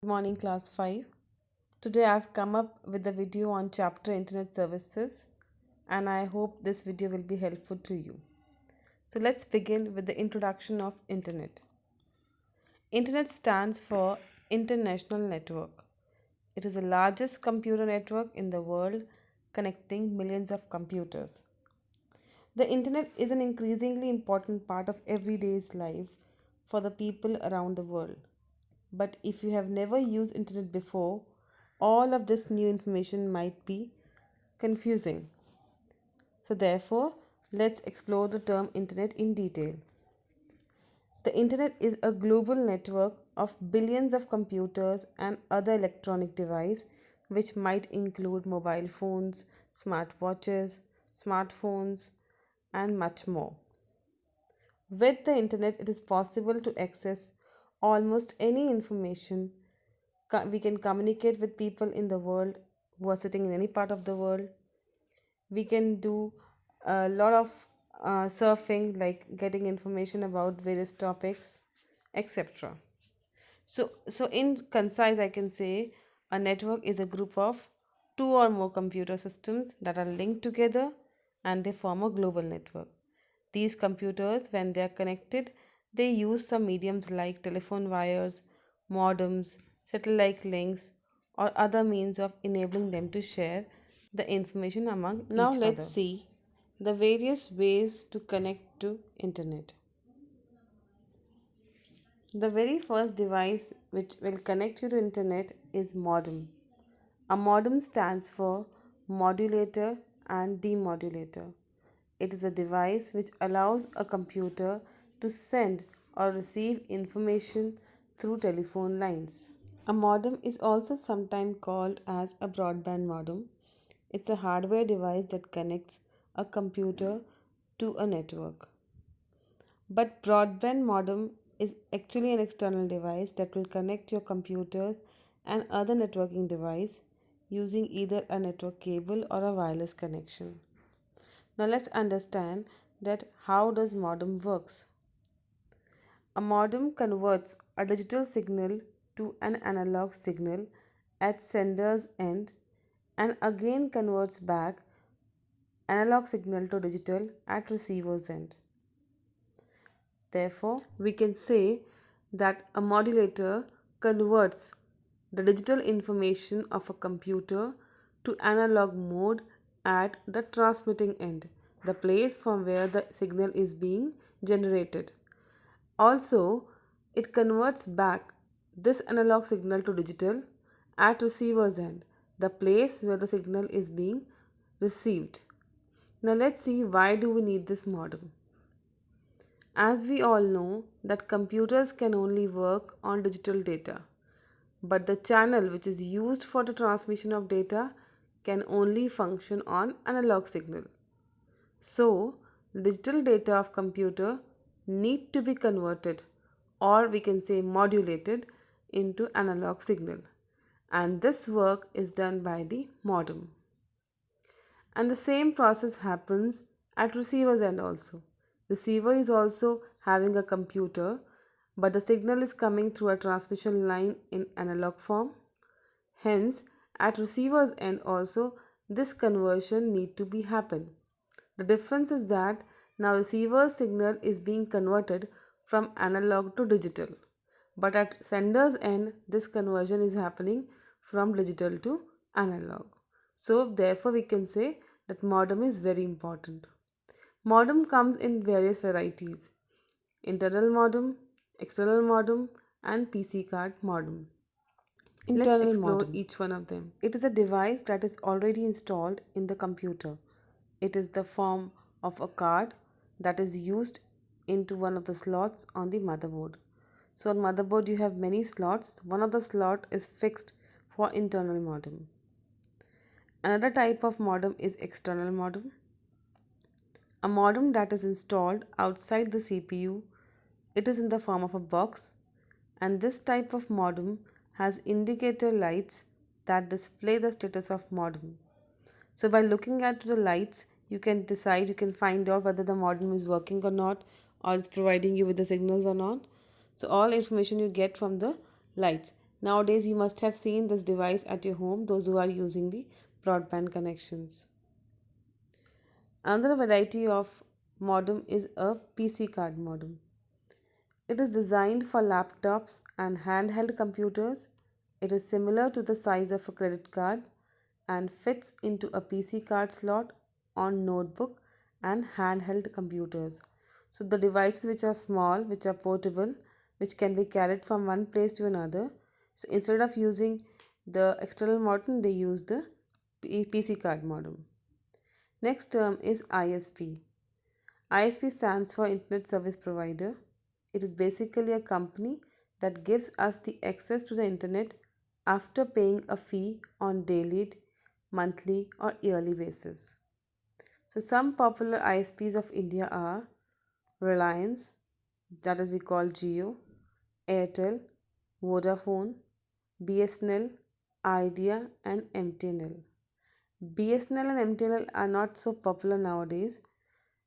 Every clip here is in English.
Good morning, class 5. Today I've come up with a video on chapter Internet Services, and I hope this video will be helpful to you. So let's begin with the introduction of Internet. Internet stands for International Network. It is the largest computer network in the world, connecting millions of computers. The internet is an increasingly important part of everyday's life for the people around the world. But if you have never used internet before, all of this new information might be confusing. So therefore, let's explore the term internet in detail. The internet is a global network of billions of computers and other electronic devices which might include mobile phones, smartwatches, smartphones and much more. With the internet, it is possible to access almost any information. We can communicate with people in the world who are sitting in any part of the world. We can do a lot of surfing, like getting information about various topics, etc. So in concise, I can say a network is a group of two or more computer systems that are linked together and they form a global network. These computers, when they are connected, they use some mediums like telephone wires, modems, satellite links, or other means of enabling them to share the information among now each let's other. See the various ways to connect to internet. The very first device which will connect you to internet is modem. A modem stands for modulator and demodulator. It is a device which allows a computer to send or receive information through telephone lines. A modem is also sometimes called as a broadband modem. It's a hardware device that connects a computer to a network. But broadband modem is actually an external device that will connect your computers and other networking device using either a network cable or a wireless connection. Now let's understand that how does modem works. A modem converts a digital signal to an analog signal at sender's end and again converts back analog signal to digital at receiver's end. Therefore, we can say that a modulator converts the digital information of a computer to analog mode at the transmitting end, the place from where the signal is being generated. Also, it converts back this analog signal to digital at receiver's end, the place where the signal is being received. Now let's see why do we need this modem. As we all know that computers can only work on digital data, but the channel which is used for the transmission of data can only function on analog signal. So, digital data of computer need to be converted or we can say modulated into analog signal, and this work is done by the modem. And the same process happens at receiver's end also. Receiver is also having a computer, but the signal is coming through a transmission line in analog form. Hence, at receiver's end also, this conversion need to be happen. The difference is that now receiver's signal is being converted from analog to digital, but at sender's end, this conversion is happening from digital to analog. So, therefore, we can say that modem is very important. Modem comes in various varieties: internal modem, external modem, and PC card modem. Let's Internal explore modem. each one of them. It is a device that is already installed in the computer. It is the form of a card that is used into one of the slots on the motherboard. So on motherboard you have many slots. One of the slot is fixed for internal modem. Another type of modem is external modem. A modem that is installed outside the CPU. It is in the form of a box, and this type of modem has indicator lights that display the status of modem. So by looking at the lights, you can decide, you can find out whether the modem is working or not, or it's providing you with the signals or not. So all information you get from the lights. Nowadays, you must have seen this device at your home, those who are using the broadband connections. Another variety of modem is a PC card modem. It is designed for laptops and handheld computers. It is similar to the size of a credit card and fits into a PC card slot on notebook and handheld computers. So the devices which are small, which are portable, which can be carried from one place to another. So instead of using the external modem, they use the PC card modem. Next term is ISP. ISP stands for Internet Service Provider. It is basically a company that gives us the access to the internet after paying a fee on daily, monthly, or yearly basis. So some popular ISPs of India are Reliance, that is we call Jio, Airtel, Vodafone, BSNL, Idea, and MTNL. BSNL and MTNL are not so popular nowadays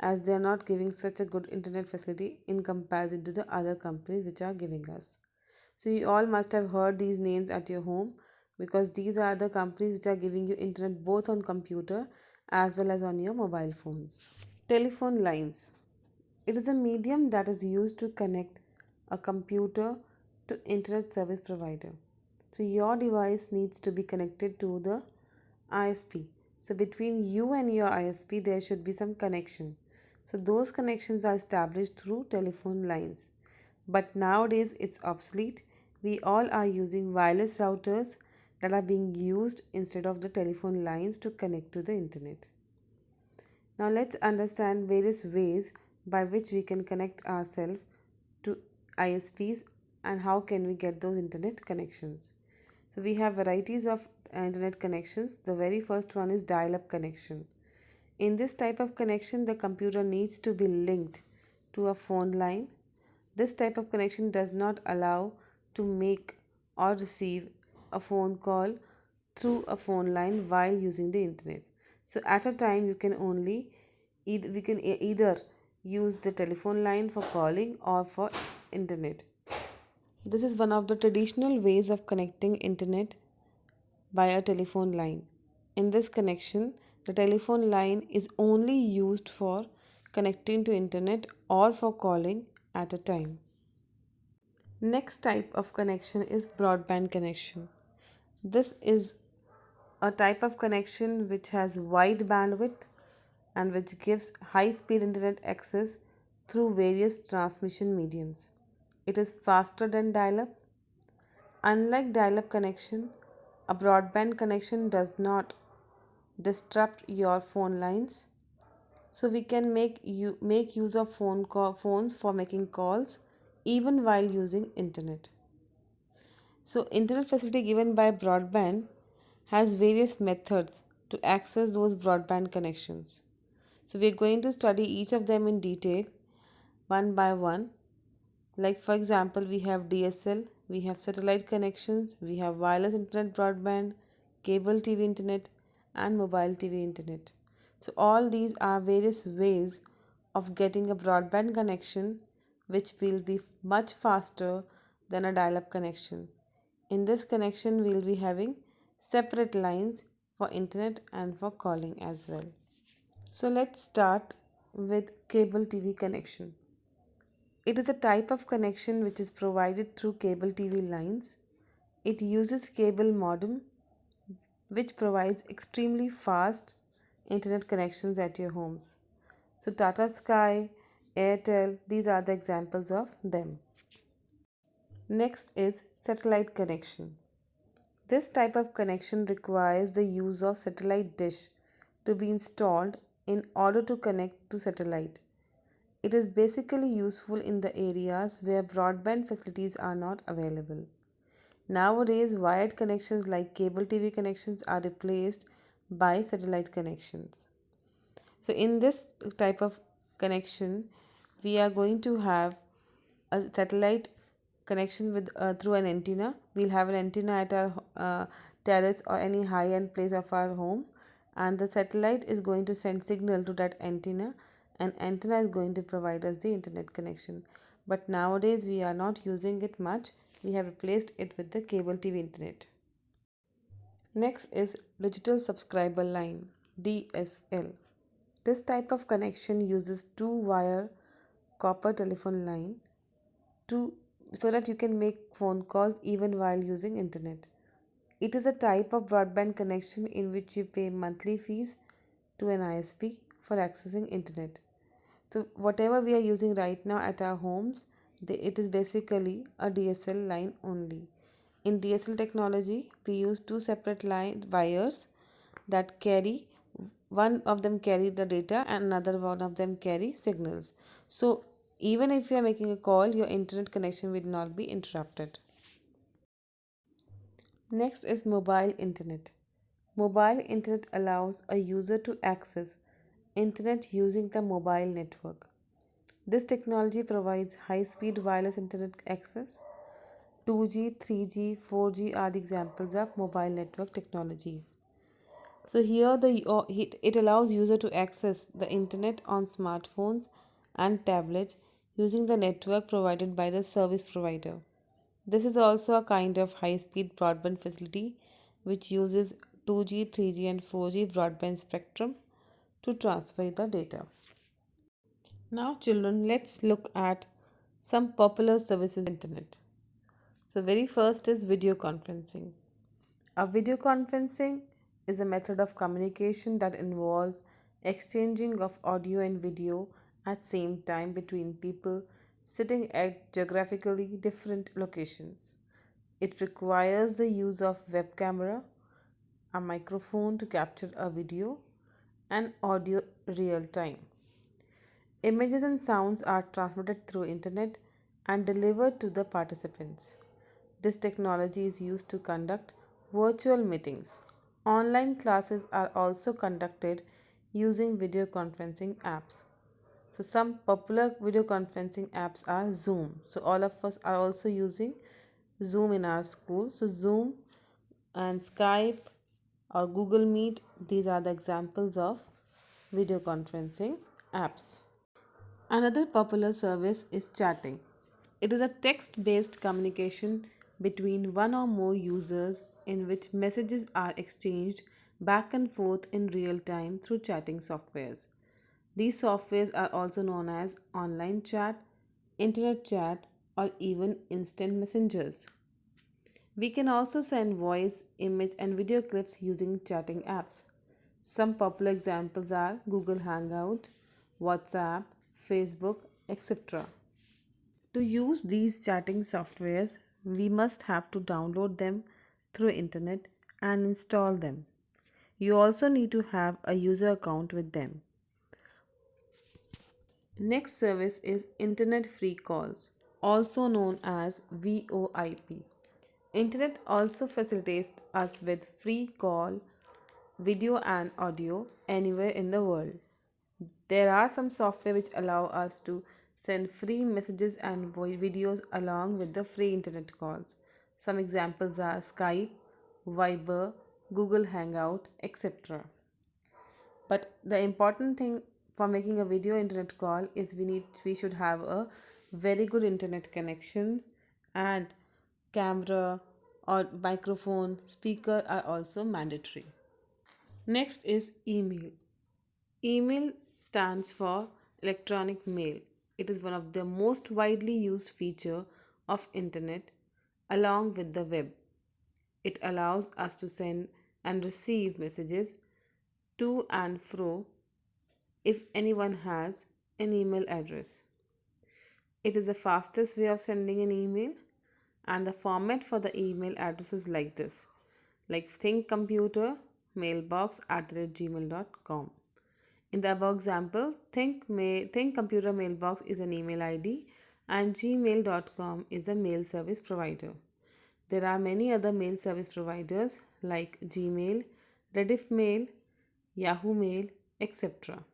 as they are not giving such a good internet facility in comparison to the other companies which are giving us. So you all must have heard these names at your home because these are the companies which are giving you internet both on computer as well as on your mobile phones. Telephone lines. It is a medium that is used to connect a computer to internet service provider. So your device needs to be connected to the ISP. So between you and your ISP there should be some connection. So those connections are established through telephone lines. But nowadays it's obsolete. We all are using wireless routers that are being used instead of the telephone lines to connect to the internet. Now let's understand various ways by which we can connect ourselves to ISPs and how can we get those internet connections. So we have varieties of internet connections. The very first one is dial-up connection. In this type of connection, the computer needs to be linked to a phone line. This type of connection does not allow to make or receive a phone call through a phone line while using the internet. So at a time you can only either use the telephone line for calling or for internet. This is one of the traditional ways of connecting internet by a telephone line. In this connection, the telephone line is only used for connecting to internet or for calling at a time. Next type of connection is broadband connection. This is a type of connection which has wide bandwidth and which gives high speed internet access through various transmission mediums. It is faster than dial up. Unlike dial up connection, a broadband connection does not disrupt your phone lines. So we can make use of phones for making calls even while using internet. So internet facility given by broadband has various methods to access those broadband connections. So we're going to study each of them in detail one by one. Like for example, we have DSL, we have satellite connections, we have wireless internet broadband, cable TV internet, and mobile TV internet. So all these are various ways of getting a broadband connection which will be much faster than a dial-up connection. In this connection, we'll be having separate lines for internet and for calling as well. So let's start with cable TV connection. It is a type of connection which is provided through cable TV lines. It uses cable modem which provides extremely fast internet connections at your homes. So Tata Sky, Airtel, these are the examples of them. Next is satellite connection. This type of connection requires the use of satellite dish to be installed in order to connect to satellite. It is basically useful in the areas where broadband facilities are not available. Nowadays, wired connections like cable TV connections are replaced by satellite connections. So, in this type of connection, we are going to have a satellite connection with through an antenna. We'll have an antenna at our terrace or any high-end place of our home, and the satellite is going to send signal to that antenna, and antenna is going to provide us the internet connection. But nowadays we are not using it much We have replaced it with the cable TV internet. Next is digital subscriber line DSL. This type of connection uses two-wire copper telephone line to so that you can make phone calls even while using internet. It is a type of broadband connection in which you pay monthly fees to an ISP for accessing internet. So whatever we are using right now at our homes, it is basically a DSL line only. In DSL technology, we use two separate line wires that carry, one of them carry the data and another one of them carry signals. So even if you are making a call, your internet connection will not be interrupted. Next is mobile internet. Mobile internet allows a user to access internet using the mobile network. This technology provides high speed wireless internet access. 2G, 3G, 4G are the examples of mobile network technologies. So here it allows user to access the internet on smartphones and tablets using the network provided by the service provider. This is also a kind of high speed broadband facility which uses 2G, 3G and 4G broadband spectrum to transfer the data. Now children, let's look at some popular services on internet. So very first is video conferencing. A video conferencing is a method of communication that involves exchanging of audio and video at same time between people sitting at geographically different locations. It requires the use of web camera, a microphone to capture a video, and audio real time. Images and sounds are transmitted through internet and delivered to the participants. This technology is used to conduct virtual meetings. Online classes are also conducted using video conferencing apps. So some popular video conferencing apps are Zoom. So all of us are also using Zoom in our school. So Zoom and Skype or Google Meet, these are the examples of video conferencing apps. Another popular service is chatting. It is a text based communication between one or more users in which messages are exchanged back and forth in real time through chatting softwares. These softwares are also known as online chat, internet chat, or even instant messengers. We can also send voice, image, and video clips using chatting apps. Some popular examples are Google Hangout, WhatsApp, Facebook, etc. To use these chatting softwares, we must have to download them through internet and install them. You also need to have a user account with them. Next service is Internet Free Calls, also known as VoIP. Internet also facilitates us with free call, video and audio anywhere in the world. There are some software which allow us to send free messages and videos along with the free internet calls. Some examples are Skype, Viber, Google Hangout, etc. But the important thing for making a video internet call is we should have a very good internet connection, and camera or microphone, speaker are also mandatory. Next is email. Email stands for electronic mail. It is one of the most widely used feature of internet along with the web. It allows us to send and receive messages to and fro if anyone has an email address. It is the fastest way of sending an email, and the format for the email address is like this, like think computer mailbox @gmail.com. In the above example, think computer mailbox is an email ID and gmail.com is a mail service provider. There are many other mail service providers like Gmail, Rediff Mail, Yahoo Mail, etc.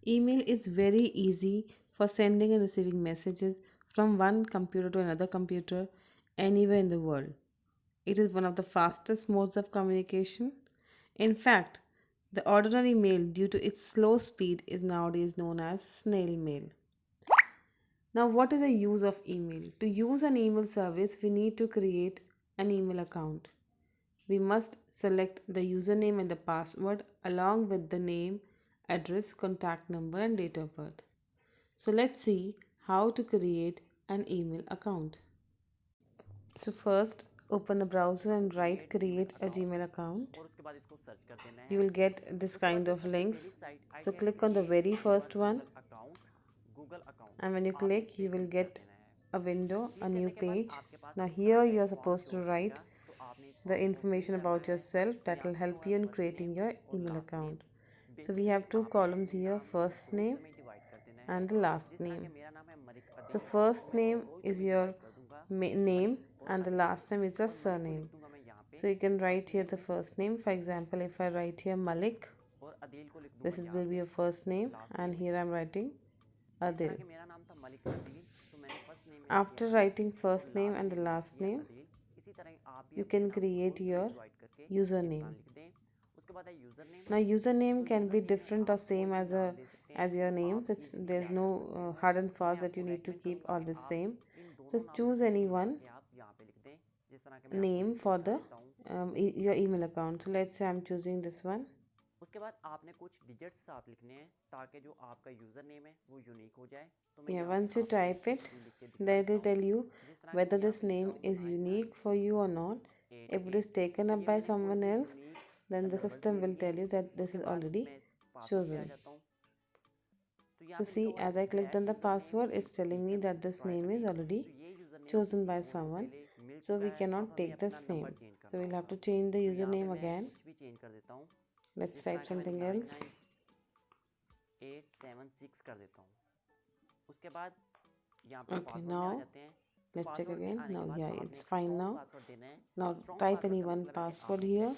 Email is very easy for sending and receiving messages from one computer to another computer anywhere in the world. It is one of the fastest modes of communication. In fact, the ordinary mail, due to its slow speed, is nowadays known as snail mail. Now, what is the use of email? To use an email service, we need to create an email account. We must select the username and the password along with the name, address, contact number, and date of birth. So, let's see how to create an email account. So, first open a browser and write create a Gmail account. You will get this kind of links. So, click on the very first one, and when you click, you will get a window, a new page. Now, here you are supposed to write the information about yourself that will help you in creating your email account. So, we have two columns here, first name and the last name. So, first name is your name and the last name is your surname. So, you can write here the first name. For example, if I write here Malik, this will be your first name, and here I am writing Adil. After writing first name and the last name, you can create your username. Now, username can be different or same as your name. So there's no hard and fast that you need to keep always same. Just choose any one name for the your email account. So let's say I'm choosing this one. Yeah, once you type it, then it will tell you whether this name is unique for you or not. If it is taken up by someone else, then the system will tell you that this is already chosen. So see, as I clicked on the password, it's telling me that this name is already chosen by someone. So we cannot take this name. So we'll have to change the username again. Let's type something else. Okay, now let's check again. Now, yeah, it's fine now. Now type any one password here.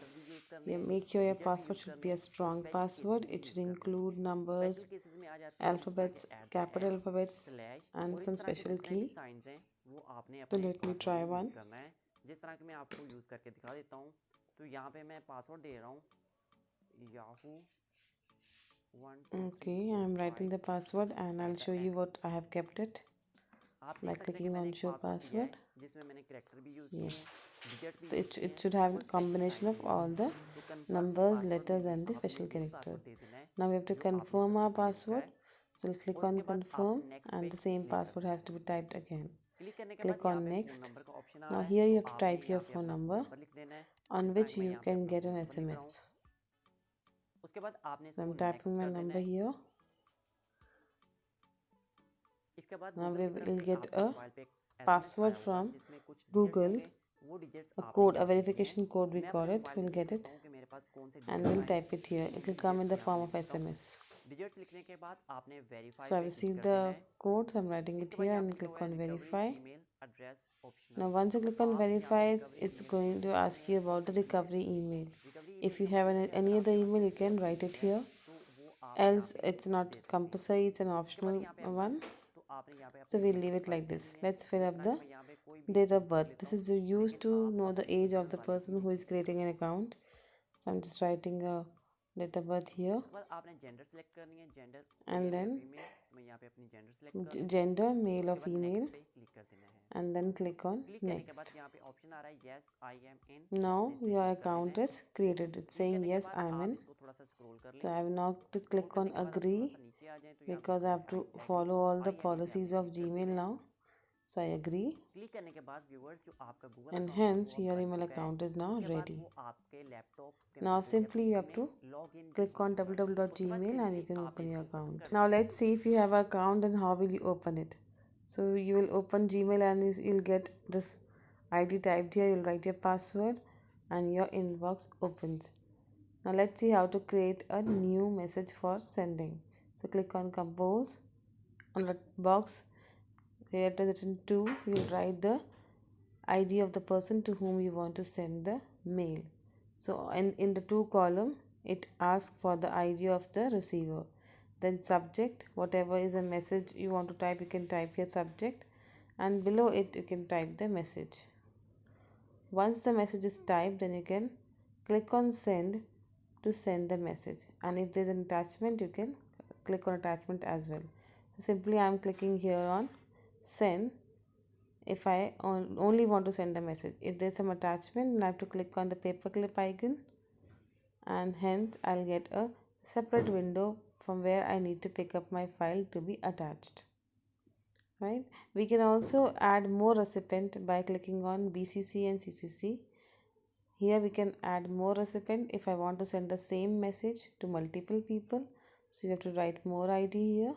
Yeah, make sure your password should be a strong password. It should include numbers, alphabets, capital alphabets, and some special key. So let me try one. Okay, I'm writing the password and I'll show you what I have kept it by clicking on show password. Yes, so it should have a combination of all the numbers, letters, and the special characters. Now we have to confirm our password. So we'll click on confirm and the same password has to be typed again. Click on next. Now here you have to type your phone number on which you can get an SMS. So I'm typing my number here. Now we will get a password from Google, a code, a verification code we call it. We'll get it and we'll type it here. It will come in the form of SMS. So I received the code, so I'm writing it here and click on verify. Now once you click on verify, it's going to ask you about the recovery email. If you have any other email, you can write it here. Else it's not compulsory, it's an optional one. So we'll leave it like this. Let's fill up the date of birth. This is used to know the age of the person who is creating an account. So I'm just writing a date of birth here. And then gender, male or female. And then click on next. Now your account is created. It's saying yes, I'm in. So I have now to click on agree because I have to follow all the policies of Gmail now. So I agree, and hence your email account is now ready. Now simply you have to click on www.gmail and you can open your account. Now let's see if you have an account and how will you open it. So you will open Gmail and you'll get this ID typed here. You'll write your password and your inbox opens. Now let's see how to create a new message for sending. So click on compose. On the box where it is written to, you'll write the ID of the person to whom you want to send the mail. So in the to column, it asks for the ID of the receiver. Then subject, whatever is a message you want to type, you can type here subject, and below it you can type the message. Once the message is typed, then you can click on send to send the message, and if there's an attachment, you can click on attachment as well. So simply I am clicking here on send if I only want to send a message. If there's some attachment, I have to click on the paperclip icon, and hence I'll get a separate window from where I need to pick up my file to be attached. Right? We can also add more recipient by clicking on BCC and CCC. Here we can add more recipient if I want to send the same message to multiple people. So you have to write more ID here.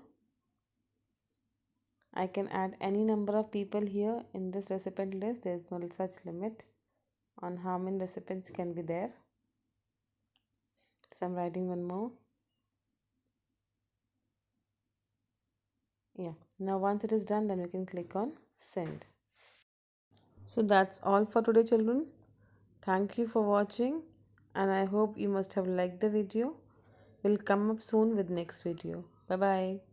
I can add any number of people here in this recipient list. There is no such limit on how many recipients can be there. So I'm writing one more. Yeah, now once it is done, then we can click on send. So that's all for today, children. Thank you for watching, and I hope you must have liked the video. We'll come up soon with next video. Bye bye.